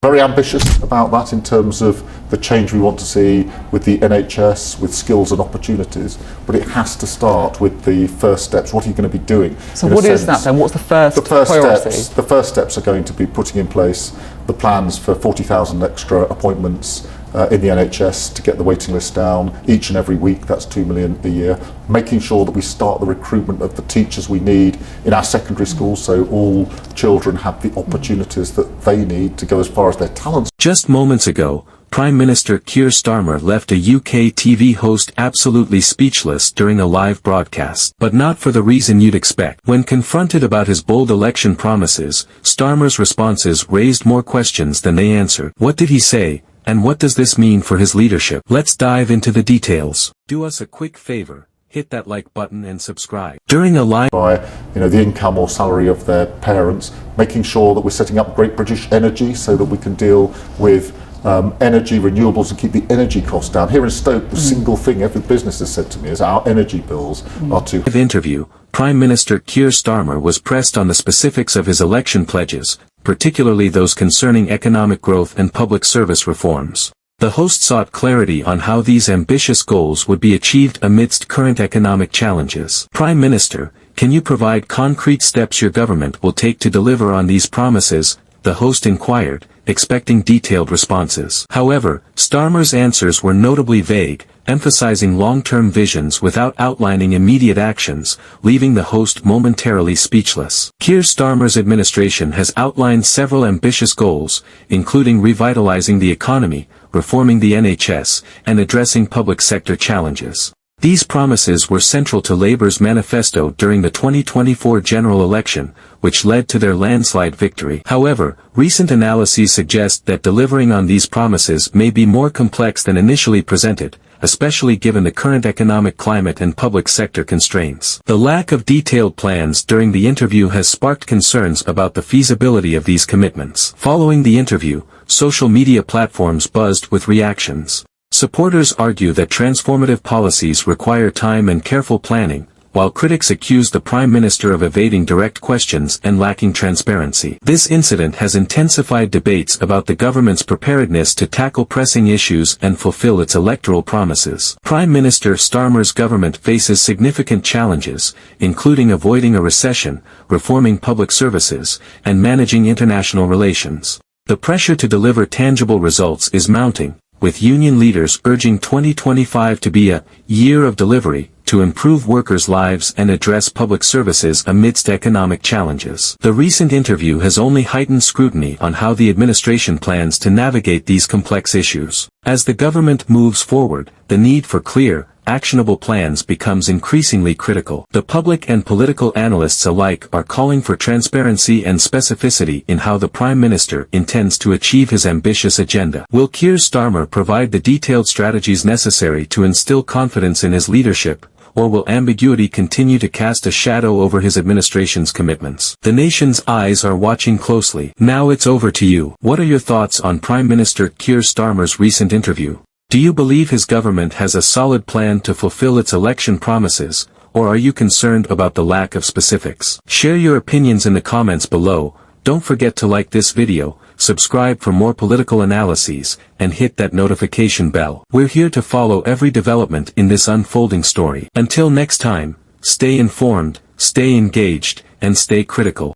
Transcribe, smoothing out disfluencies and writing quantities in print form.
Very ambitious about that in terms of the change we want to see with the NHS, with skills and opportunities, but it has to start with the first steps. What are you going to be doing? So what is that then? What's the first priority? The first steps are going to be putting in place the plans for 40,000 extra appointments in the NHS to get the waiting list down each and every week. That's 2 million a year. Making sure that we start the recruitment of the teachers we need in our secondary schools, so all children have the opportunities that they need to go as far as their talents. Just moments ago, Prime Minister Kier Starmer left a UK TV host absolutely speechless during a live broadcast. But not for the reason you'd expect. When confronted about his bold election promises, Starmer's responses raised more questions than they answered. What did he say? And what does this mean for his leadership? Let's dive into the details. Do us a quick favor, hit that like button and subscribe. During a live by the income or salary of their parents, making sure that we're setting up Great British Energy so that we can deal with energy, renewables, and keep the energy costs down. Here in Stoke, the single thing every business has said to me is our energy bills are too high. Interview, Prime Minister Kier Starmer was pressed on the specifics of his election pledges, particularly those concerning economic growth and public service reforms. The host sought clarity on how these ambitious goals would be achieved amidst current economic challenges. Prime Minister, can you provide concrete steps your government will take to deliver on these promises? The host inquired, expecting detailed responses. However, Starmer's answers were notably vague, emphasizing long-term visions without outlining immediate actions, leaving the host momentarily speechless. Kier Starmer's administration has outlined several ambitious goals, including revitalizing the economy, reforming the NHS, and addressing public sector challenges. These promises were central to Labour's manifesto during the 2024 general election, which led to their landslide victory. However, recent analyses suggest that delivering on these promises may be more complex than initially presented, especially given the current economic climate and public sector constraints. The lack of detailed plans during the interview has sparked concerns about the feasibility of these commitments. Following the interview, social media platforms buzzed with reactions. Supporters argue that transformative policies require time and careful planning, while critics accuse the Prime Minister of evading direct questions and lacking transparency. This incident has intensified debates about the government's preparedness to tackle pressing issues and fulfill its electoral promises. Prime Minister Starmer's government faces significant challenges, including avoiding a recession, reforming public services, and managing international relations. The pressure to deliver tangible results is mounting, with union leaders urging 2025 to be a year of delivery, to improve workers' lives and address public services amidst economic challenges. The recent interview has only heightened scrutiny on how the administration plans to navigate these complex issues. As the government moves forward, the need for clear, actionable plans becomes increasingly critical. The public and political analysts alike are calling for transparency and specificity in how the Prime Minister intends to achieve his ambitious agenda. Will Kier Starmer provide the detailed strategies necessary to instill confidence in his leadership, or will ambiguity continue to cast a shadow over his administration's commitments? The nation's eyes are watching closely. Now it's over to you. What are your thoughts on Prime Minister Kier Starmer's recent interview? Do you believe his government has a solid plan to fulfill its election promises, or are you concerned about the lack of specifics? Share your opinions in the comments below. Don't forget to like this video, subscribe for more political analyses, and hit that notification bell. We're here to follow every development in this unfolding story. Until next time, stay informed, stay engaged, and stay critical.